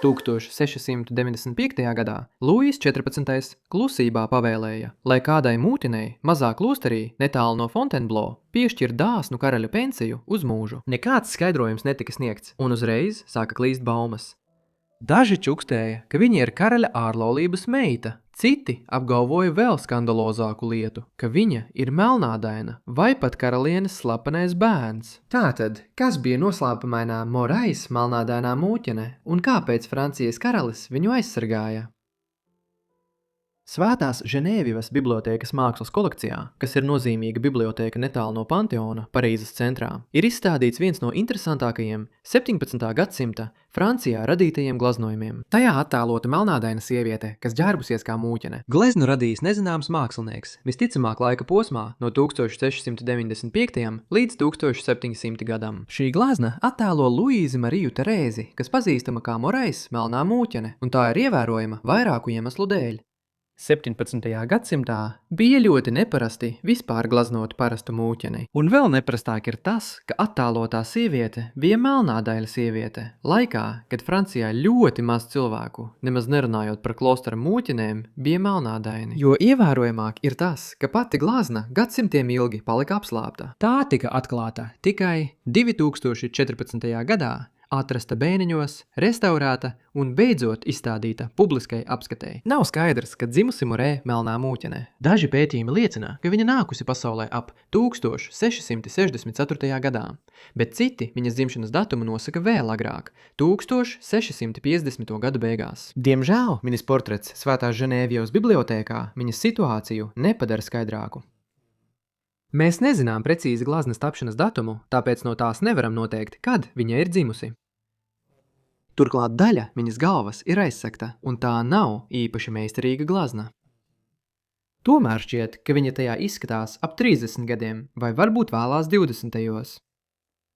1695. gadā Luijs 14. klusībā pavēlēja, lai kādai mūtinei mazā klosterī netālu no Fontainebleau piešķir dāsnu karaļa pensiju uz mūžu. Nekāds skaidrojums netika sniegts, un uzreiz sāka klīst baumas. Daži čukstēja, ka viņa ir karaļa ārlaulības meita, citi apgalvoja vēl skandalozāku lietu, ka viņa ir melnādaina vai pat karalienes slapenais bērns. Tātad, kas bija noslēpumainā Morais melnādainā mūķene un kāpēc Francijas karalis viņu aizsargāja? Svētās Ženēvivas bibliotēkas mākslas kolekcijā, kas ir nozīmīga bibliotēka netālu no Panteona, Parīzes centrā, ir izstādīts viens no interesantākajiem 17. gadsimta Francijā radītajiem glaznojumiem. Tajā attēlota melnādaina sieviete, kas ģērbusies kā mūķene. Gleznu radījis nezināms mākslinieks, visticamāk laika posmā no 1695. līdz 1700. gadam. Šī glezna attēlo Luīzi Mariju Terēzi, kas pazīstama kā Morais melnā mūķene, un tā ir ievērojama vairāku iemeslu dēļ. 17. gadsimtā bija ļoti neparasti vispār glaznot parastu mūķeni. Un vēl neparastāk ir tas, ka attēlotā sieviete bija melnādaila sieviete, laikā, kad Francijā ļoti maz cilvēku, nemaz nerunājot par klostera mūķenēm, bija melnādaini. Jo ievērojamāk ir tas, ka pati glazna gadsimtiem ilgi palika apslāpta. Tā tika atklāta tikai 2014. gadā, atrasta bēniņos, restaurēta un beidzot izstādīta publiskai apskatei. Nav skaidrs, ka dzimusi Morē melnā mūķene. Daži pētījumi liecina, ka viņa nākusi pasaulē ap 1664. gadā, bet citi viņas dzimšanas datumu nosaka vēl agrāk, 1650. gadu beigās. Diemžēl viņas portrets Svētās Ženēvijas bibliotēkā viņas situāciju nepadara skaidrāku. Mēs nezinām precīzi glaznas tapšanas datumu, tāpēc no tās nevaram noteikt, kad viņa ir dzimusi. Turklāt daļa viņas galvas ir aizsegta, un tā nav īpaši meistarīga glazna. Tomēr šķiet, ka viņa tajā izskatās ap 30 gadiem, vai varbūt vēlās 20.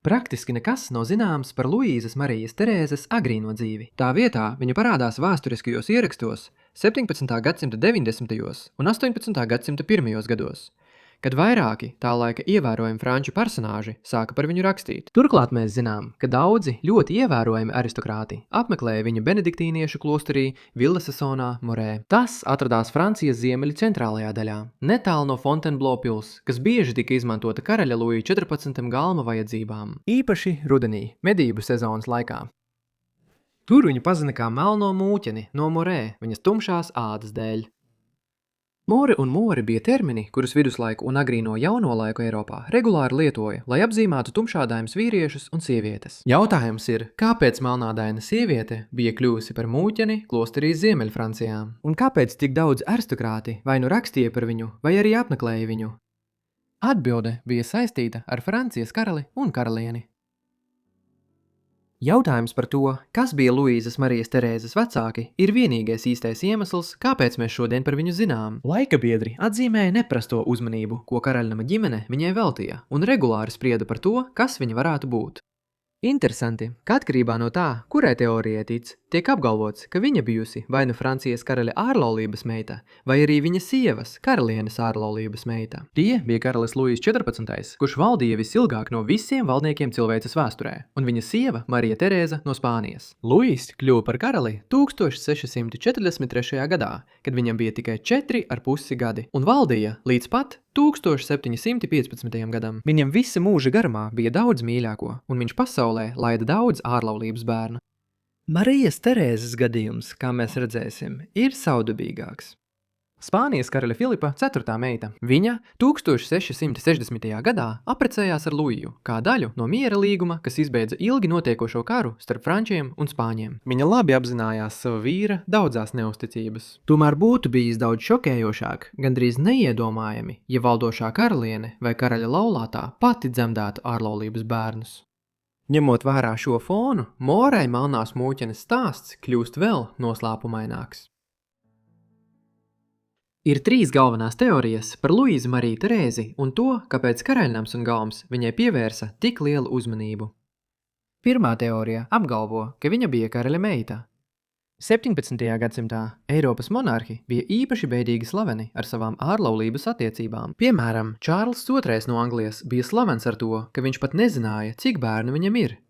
Praktiski nekas nav zināms par Luīzes Marijas Terēzes agrīno dzīvi. Tā vietā viņa parādās vēsturiskajos ierakstos 17. gadsimta 90. un 18. gadsimta 1. gados, kad vairāki tā laika ievērojami franču personāži sāka par viņu rakstīt. Turklāt mēs zinām, ka daudzi ļoti ievērojami aristokrāti apmeklēja viņu benediktīniešu klosterī Villasasonā, Morē. Tas atradās Francijas ziemeļu centrālajā daļā, netālu no Fontainebleau pils, kas bieži tika izmantota karaļa Luija 14. galma vajadzībām, īpaši rudenī, medību sezonas laikā. Tur viņu pazina kā melno mūķeni no Morē, viņas tumšās ādas dēļ. More un mori bija termini, kurus viduslaiku un agrīno jauno laiku Eiropā regulāri lietoja, lai apzīmētu tumšādainas vīriešus un sievietes. Jautājums ir, kāpēc melnādaina sieviete bija kļuvusi par mūķeni klosterī Ziemeļfrancijā? Un kāpēc tik daudz aristokrāti vai nu rakstīja par viņu, vai arī apmeklēja viņu? Atbilde bija saistīta ar Francijas karali un karalieni. Jautājums par to, kas bija Luīzes Marijas Terēzes vecāki, ir vienīgais īstais iemesls, kāpēc mēs šodien par viņu zinām. Laikabiedri atzīmēja neprasto uzmanību, ko karaļnama ģimene viņai veltīja, un regulāri sprieda par to, kas viņa varētu būt. Interesanti, ka atkarībā no tā, kurai teorijai tic, tiek apgalvots, ka viņa bijusi vai nu Francijas karaļa ārlaulības meita, vai arī viņa sievas karalienes ārlaulības meita. Tie bija karalis Luijs 14., kurš valdīja visilgāk no visiem valdniekiem cilvēces vēsturē, un viņa sieva Marija Terēza no Spānijas. Luijs kļuva par karali 1643. gadā, kad viņam bija tikai 4,5 gadi, un valdīja līdz pat 1715. gadam. Viņam visa mūža garumā bija daudz mīļāko, un viņš pasaulē laida daudz ārlaulības bērnu. Marijas Terēzes gadījums, kā mēs redzēsim, ir saudabīgāks. Spānijas karaļa Filipa 4. meita. Viņa 1660. gadā apprecējās ar Luiju, kā daļu no miera līguma, kas izbeidza ilgi notiekošo karu starp frančiem un spāņiem. Viņa labi apzinājās sava vīra daudzās neusticības. Tomēr būtu bijis daudz šokējošāk, gandrīz neiedomājami, ja valdošā karaliene vai karaļa laulātā pati dzemdētu ārlaulības bērnus. Ņemot vērā šo fonu, Morai melnās mūķenes stāsts kļūst vēl noslēpumaināks. Ir 3 galvenās teorijas par Luīzu Mariju Terēzi un to, kāpēc karaļnams un galms viņai pievērsa tik lielu uzmanību. Pirmā teorija apgalvo, ka viņa bija karaļa meita. 17. gadsimtā Eiropas monarhi bija īpaši beidīgi slaveni ar savām ārlaulības attiecībām. Piemēram, Čārls II no Anglijas bija slavens ar to, ka viņš pat nezināja, cik bērnu viņam ir.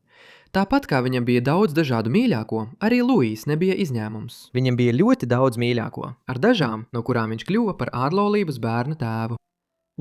Tāpat kā viņam bija daudz dažādu mīļāko, arī Luīs nebija izņēmums. Viņam bija ļoti daudz mīļāko, ar dažām, no kurām viņš kļuva par ārlaulības bērnu tēvu.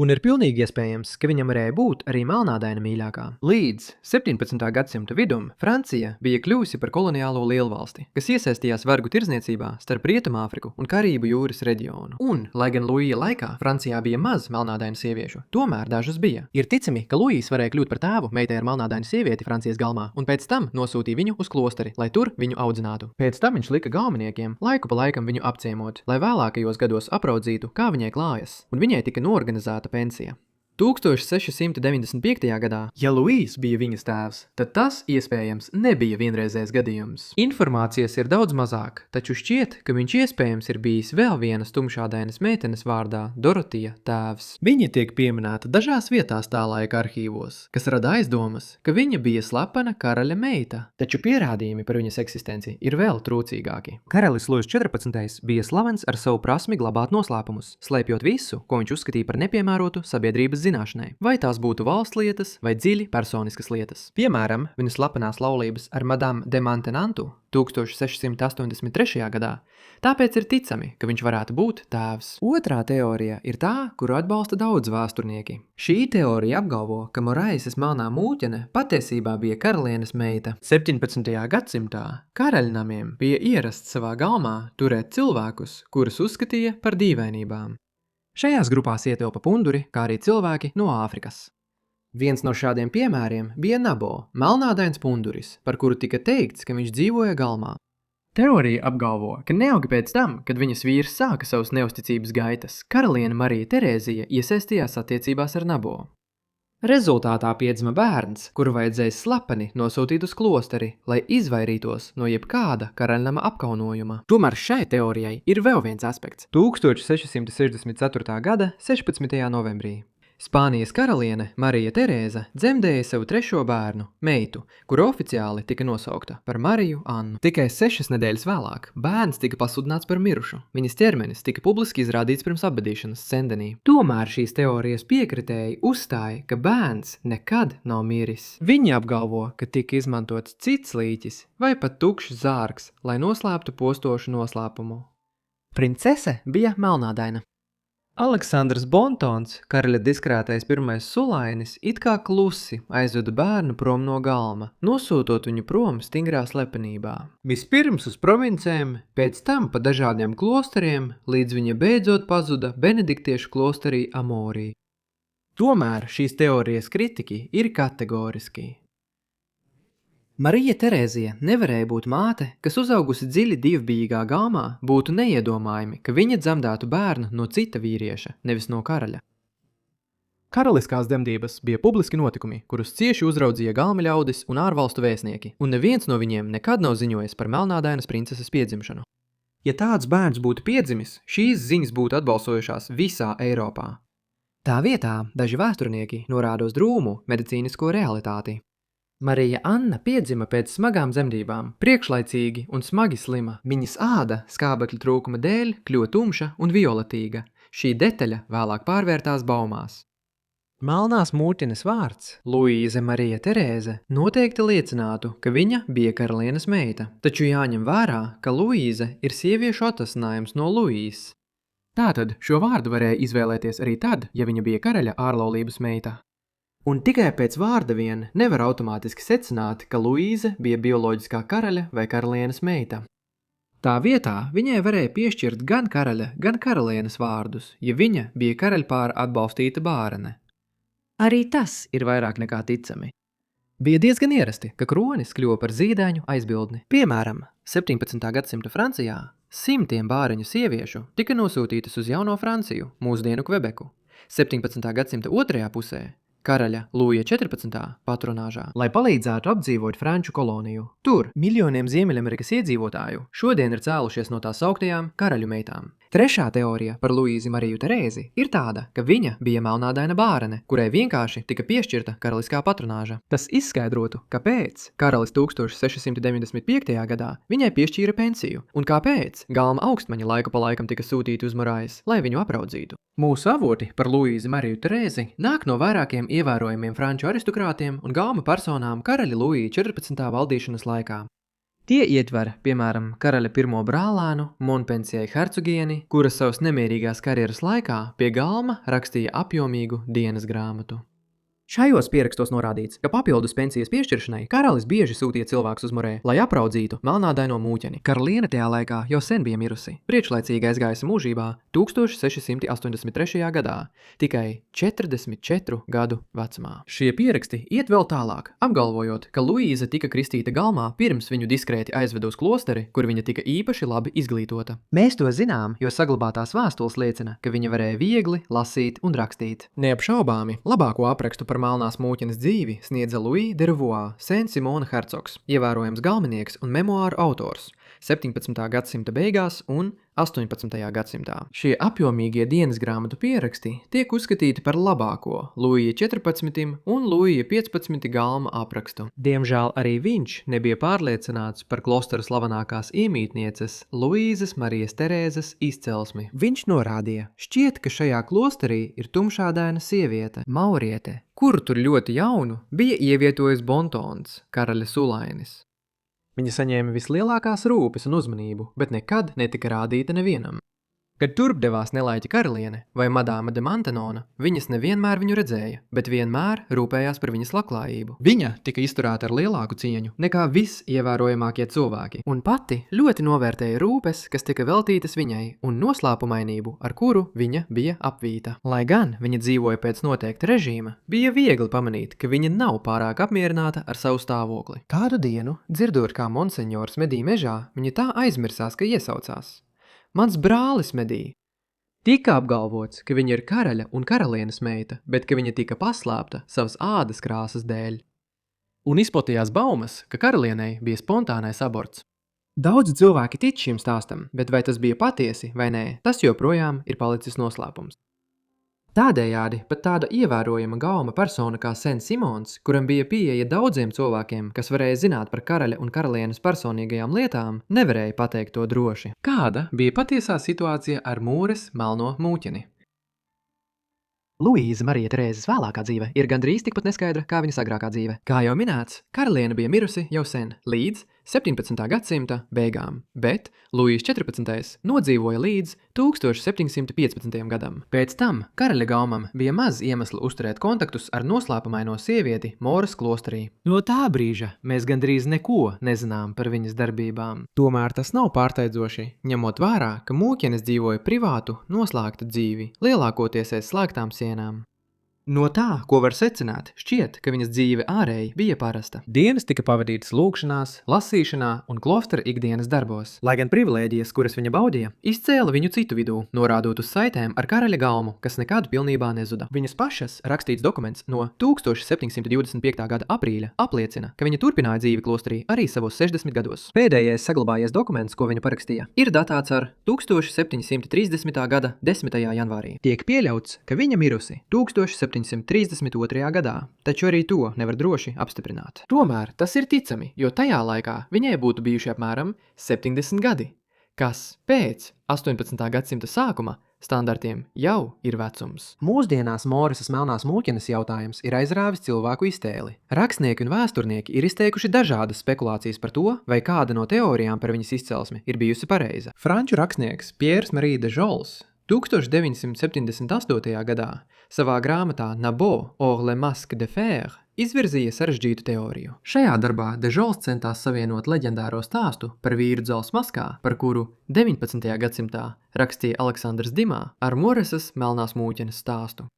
Un ir pilnīgi iespējams, ka viņam varēja būt arī melnādaina mīļākā. Līdz 17. gadsimta vidum Francija bija kļuvusi par koloniālo lielvalsti, kas iesaistījās vergu tirdzniecībā starp Rietumāfriku un Karību jūras reģionu. Un, lai gan Luija laikā Francijā bija maz melnādainu sieviešu, tomēr dažas bija. Ir ticami, ka Luīs varēja kļūt par tēvu meitai ar melnādainu sievieti Francijas galmā, un pēc tam nosūtīja viņu uz klosteri, lai tur viņu audzinātu. Pēc tam viņš lika galveniekiem laiku pa laikam viņu apciemot, lai vēlākajos gados apraudzītu, kā viņai klājas, un viņai tika noorganizēta pensija. 1695. gadā, ja Luīs bija viņas tēvs, tad tas, iespējams, nebija vienreizējs gadījums. Informācijas ir daudz mazāk, taču šķiet, ka viņš iespējams ir bijis vēl vienas tumšādainas meitenes vārdā Dorotija tēvs. Viņa tiek pieminēta dažās vietās tā laika arhīvos, kas rada aizdomas, ka viņa bija slepena karaļa meita, taču pierādījumi par viņas eksistenci ir vēl trūcīgāki. Karalis Luis 14. bija slavens ar savu prasmi glabāt noslēpumus, slēpjot visu, ko viņš uzskatīja par nepiemērotu sabiedrības zināšanai, vai tās būtu valsts lietas vai dziļi personiskas lietas. Piemēram, viņa slepenās laulības ar Madame de Maintenantu 1683. gadā, tāpēc ir ticami, ka viņš varētu būt tēvs. Otrā teorija ir tā, kuru atbalsta daudz vēsturnieki. Šī teorija apgalvo, ka Moraises melnā mūķene patiesībā bija karalienes meita. 17. gadsimtā karaļnamiem bija ierasts savā galmā turēt cilvēkus, kurus uzskatīja par dīvainībām. Šajās grupās ietilpa punduri, kā arī cilvēki no Āfrikas. Viens no šādiem piemēriem bija Nabo, melnādains punduris, par kuru tika teikts, ka viņš dzīvoja galmā. Teorija apgalvo, ka neilgi pēc tam, kad viņas vīrs sāka savus neusticības gaitas, karaliene Marija Terēzija iesaistījās attiecībās ar Nabo. Rezultātā piedzima bērns, kuru vajadzēja slepeni nosūtīt uz klosteri, lai izvairītos no jebkāda karaļnama apkaunojuma. Tomēr šai teorijai ir vēl viens aspekts. 1664. gada 16. novembrī. Spānijas karaliene Marija Terēza dzemdēja savu trešo bērnu, meitu, kura oficiāli tika nosaukta par Mariju Annu. Tikai 6 nedēļas vēlāk bērns tika pasludināts par mirušu. Viņas ķermenis tika publiski izrādīts pirms apbedīšanas Sendenī. Tomēr šīs teorijas piekritēji uzstāja, ka bērns nekad nav miris. Viņi apgalvo, ka tika izmantots cits līķis vai pat tukšs zārks, lai noslēptu postošu noslēpumu. Princese bija melnādaina. Aleksandrs Bontons, karaļa diskrētais pirmais sulainis, it kā klusi aizveda bērnu prom no galma, nosūtot viņu prom stingrā slepenībā. Vispirms uz provincēm, pēc tam pa dažādiem klosteriem, līdz viņa beidzot pazuda benediktiešu klosterī Amorī. Tomēr šīs teorijas kritiki ir kategoriski. Marija Terēzija nevarēja būt māte, kas uzaugusi dziļi divbijīgā galmā, būtu neiedomājami, ka viņa dzemdētu bērnu no cita vīrieša, nevis no karaļa. Karaliskās dzemdības bija publiski notikumi, kurus cieši uzraudzīja galma ļaudis un ārvalstu vēstnieki, un neviens no viņiem nekad nav ziņojis par melnādainas princeses piedzimšanu. Ja tāds bērns būtu piedzimis, šīs ziņas būtu atbalsojušās visā Eiropā. Tā vietā daži vēsturnieki norāda uz drūmu medicīnisko realitāti. Marija Anna piedzima pēc smagām dzemdībām, priekšlaicīgi un smagi slima. Viņas āda skābekļa trūkuma dēļ kļuva tumša un violetīga. Šī detaļa vēlāk pārvērtās baumās. Melnās mūķenes vārds, Luīze Marija Terēze, noteikti liecinātu, ka viņa bija karalienes meita. Taču jāņem vērā, ka Luīze ir sieviešu atvasinājums no Luīs. Tātad šo vārdu varēja izvēlēties arī tad, ja viņa bija karaļa ārlaulības meita. Un tikai pēc vārda vien nevar automātiski secināt, ka Luīze bija bioloģiskā karaļa vai karalienes meita. Tā vietā viņai varēja piešķirt gan karaļa, gan karalienes vārdus, ja viņa bija karaļpāra atbalstīta bārene. Arī tas ir vairāk nekā ticami. Bija diezgan ierasti, ka kronis kļuva par zīdaiņu aizbildni. Piemēram, 17. gadsimta Francijā simtiem bāreņu sieviešu tika nosūtītas uz Jauno Franciju, mūsdienu Kvebeku. 17. gadsimta otrajā pusē karaļa Lūija 14. patronāžā, lai palīdzētu apdzīvot franču koloniju. Tur miljoniem Ziemeļamerikas iedzīvotāju šodien ir cēlušies no tās sauktajām karaļu meitām. Trešā teorija par Luīzi Mariju Terēzi ir tāda, ka viņa bija melnādaina bārene, kurai vienkārši tika piešķirta karaliskā patronāža. Tas izskaidrotu, kāpēc karalis 1695. gadā viņai piešķīra pensiju, un kāpēc galma augstmaņa laiku pa laikam tika sūtīti uz Morais, lai viņu apraudzītu. Mūsu avoti par Luīzi Mariju Terēzi nāk no vairākiem ievērojumiem franču aristokrātiem un galma personām karaļa Luija 14. valdīšanas laikā. Tie ietver, piemēram, karaļa pirmo brālēnu, Montpensier hercogieni, kura savas nemierīgās karjeras laikā pie galma rakstīja apjomīgu dienas grāmatu. Šajos pierakstos norādīts, ka papildus pensijas piešķiršanai karalis bieži sūtīja cilvēkus uz Morē, lai apraudzītu melnādaino mūķeni. Karaliene tajā laikā jau sen bija mirusi, priekšlaicīgi aizgājusi mūžībā 1683. gadā, tikai 44 gadu vecumā. Šie pieraksti iet vēl tālāk, apgalvojot, ka Luīza tika kristīta galmā pirms viņu diskrēti aizveda uz klosteri, kur viņa tika īpaši labi izglītota. Mēs to zinām, jo saglabātās vēstules liecina, ka viņa varēja viegli lasīt un rakstīt. Neapšaubāmi, labāko aprakstu par melnās mūķenes dzīvi sniedza Louis de Rouvois, Saint-Simona hercogs, ievērojams galvenieks un memoāru autors 17. gadsimta beigās un 18. gadsimtā. Šie apjomīgie dienas grāmatu pieraksti tiek uzskatīti par labāko Luija 14. un Luija 15. galma aprakstu. Diemžēl arī viņš nebija pārliecināts par klostera slavenākās iemītnieces Luīzes Marijas Terēzes izcelsmi. Viņš norādīja, šķiet, ka šajā klosterī ir tumšādaina sieviete, mauriete, kuru tur ļoti jaunu bija ievietojis Bontons, karaļa sulainis. Viņa saņēma vislielākās rūpes un uzmanību, bet nekad netika rādīta nevienam. Kad turp devās nelaiķa karaliene vai madāma de Mantenona, viņas nevienmēr viņu redzēja, bet vienmēr rūpējās par viņas labklājību. Viņa tika izturēta ar lielāku cieņu nekā visievērojamākie cilvēki, un pati ļoti novērtēja rūpes, kas tika veltītas viņai, un noslēpumainību, ar kuru viņa bija apvīta. Lai gan viņa dzīvoja pēc noteikta režīma, bija viegli pamanīt, ka viņa nav pārāk apmierināta ar savu stāvokli. Kādu dienu, dzirdot, kā monseņors medī mežā, viņa tā aizmirsās, ka iesaucās: "Mans brālis medī." Tika apgalvots, ka viņa ir karaļa un karalienes meita, bet ka viņa tika paslēpta savas ādas krāsas dēļ. Un izplatījās baumas, ka karalienei bija spontānais aborts. Daudzi cilvēki tic šim stāstam, bet vai tas bija patiesi vai nē, tas joprojām ir palicis noslēpums. Tādējādi pat tāda ievērojama galma persona kā Saint-Simons, kuram bija pieeja daudziem cilvēkiem, kas varēja zināt par karaļa un karalienes personīgajām lietām, nevarēja pateikt to droši. Kāda bija patiesā situācija ar Mūres melno mūķeni? Luīza Marija Terēzes vēlākā dzīve ir gandrīz tikpat neskaidra kā viņas agrākā dzīve. Kā jau minēts, karaliene bija mirusi jau sen, līdz 17. gadsimta beigām, bet Luīs 14. nodzīvoja līdz 1715. gadam. Pēc tam karaļa galmam bija maz iemeslu uzturēt kontaktus ar noslēpumaino sievieti Moras klosterī. No tā brīža mēs gandrīz neko nezinām par viņas darbībām. Tomēr tas nav pārsteidzoši, ņemot vērā, ka mūķenes dzīvoja privātu, noslēgtu dzīvi, lielākoties aiz slēgtām sienām. No tā, ko var secināt, šķiet, ka viņas dzīve ārēji bija parasta. Dienas tika pavadītas lūkšanās, lasīšanā un klostera ikdienas darbos. Lai gan privilēģijas, kuras viņa baudīja, izcēla viņu citu vidū, norādot uz saitēm ar karaļa galmu, kas nekad pilnībā nezuda. Viņas pašas rakstīts dokuments no 1725. gada aprīļa apliecina, ka viņa turpināja dzīvi klosterī arī savos 60 gados. Pēdējais saglabājies dokuments, ko viņa parakstīja, ir datēts ar 1730. gada 10. janvārī. Tiek pieļauts, ka viņa mirusi 1732. gadā, taču arī to nevar droši apstiprināt. Tomēr tas ir ticami, jo tajā laikā viņai būtu bijuši apmēram 70 gadi, kas pēc 18. gadsimta sākuma standartiem jau ir vecums. Mūsdienās Morisas melnās mūķenes jautājums ir aizrāvis cilvēku iztēli. Rakstnieki un vēsturnieki ir izteikuši dažādas spekulācijas par to, vai kāda no teorijām par viņas izcelsmi ir bijusi pareiza. Franču rakstnieks Pierre Marie de Jols 1978. gadā savā grāmatā Nabot or le masque de fer izvirzīja sarežģītu teoriju. Šajā darbā de Jols centās savienot leģendāro stāstu par vīru dzelzs maskā, par kuru 19. gadsimtā rakstīja Aleksandrs Dimā, ar Moresas melnās mūķenes stāstu.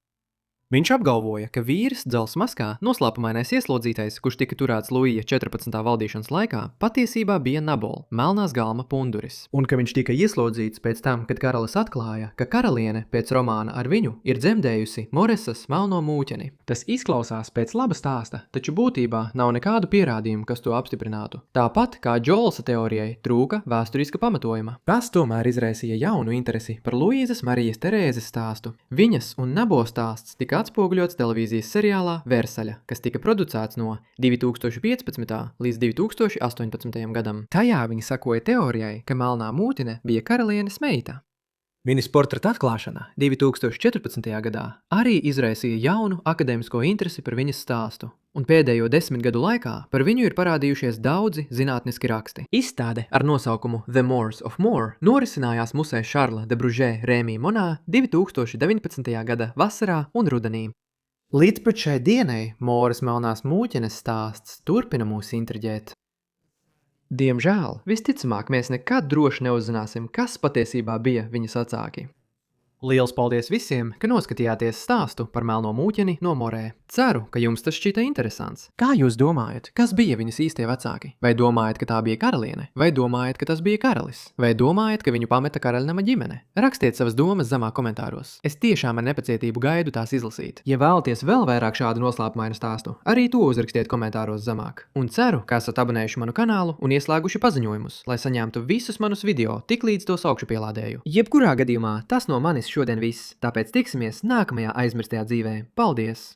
Viņš apgalvoja, ka vīrs dzels maskā, noslēpumainais ieslodzītais, kurš tika turēts Luija 14. valdīšanas laikā, patiesībā bija Nabol, melnās galma punduris, un ka viņš tika ieslodzīts pēc tam, kad karalis atklāja, ka karaliene pēc romāna ar viņu ir dzemdējusi Moresas melno mūķeni. Tas izklausās pēc laba stāsta, taču būtībā nav nekādu pierādījumu, kas to apstiprinātu. Tāpat kā Džolsa teorijai trūka vēsturiska pamatojuma. Tas tomēr izraisīja jaunu interesi par Luīzes Marijas Terēzes stāstu. Viņas un Nabo stāsts tika atspoguļots televīzijas seriālā Versaļa, kas tika producēts no 2015. līdz 2018. gadam. Tajā viņi sakoja teorijai, ka melnā mūtene bija karalienes meita. Viņas portreta atklāšana 2014. gadā arī izraisīja jaunu akadēmisko interesi par viņas stāstu, un pēdējo 10 gadu laikā par viņu ir parādījušies daudzi zinātniski raksti. Izstāde ar nosaukumu The Moors of More norisinājās musē Šarla de Bružē Rēmī Monā 2019. gada vasarā un rudenī. Līdz pat šai dienai Moras melnās mūķenes stāsts turpina mūs intriģēt. Diemžēl, visticamāk, mēs nekad droši neuzzināsim, kas patiesībā bija viņas vecāki. Liels paldies visiem, ka noskatījāties stāstu par melno mūķeni no Morē. Ceru, ka jums tas šķita interesants. Kā jūs domājat, kas bija viņas īstie vecāki? Vai domājat, ka tā bija karaliene? Vai domājat, ka tas bija karalis? Vai domājat, ka viņu pameta karaļnama ģimene? Rakstiet savas domas zemā komentāros. Es tiešām ar nepacietību gaidu tās izlasīt. Ja vēlaties vēl vairāk šādu noslēpumainu stāstu, arī to uzrakstiet komentāros zemāk. Un ceru, ka esat abonējuši manu kanālu un ieslēguši paziņojumus, lai saņemtu visus manus video tik līdz tos augšu pielādēju. Jebkurā gadījumā tas no manis šodien viss, tāpēc tiksimies nākamajā aizmirstajā dzīvē. Paldies!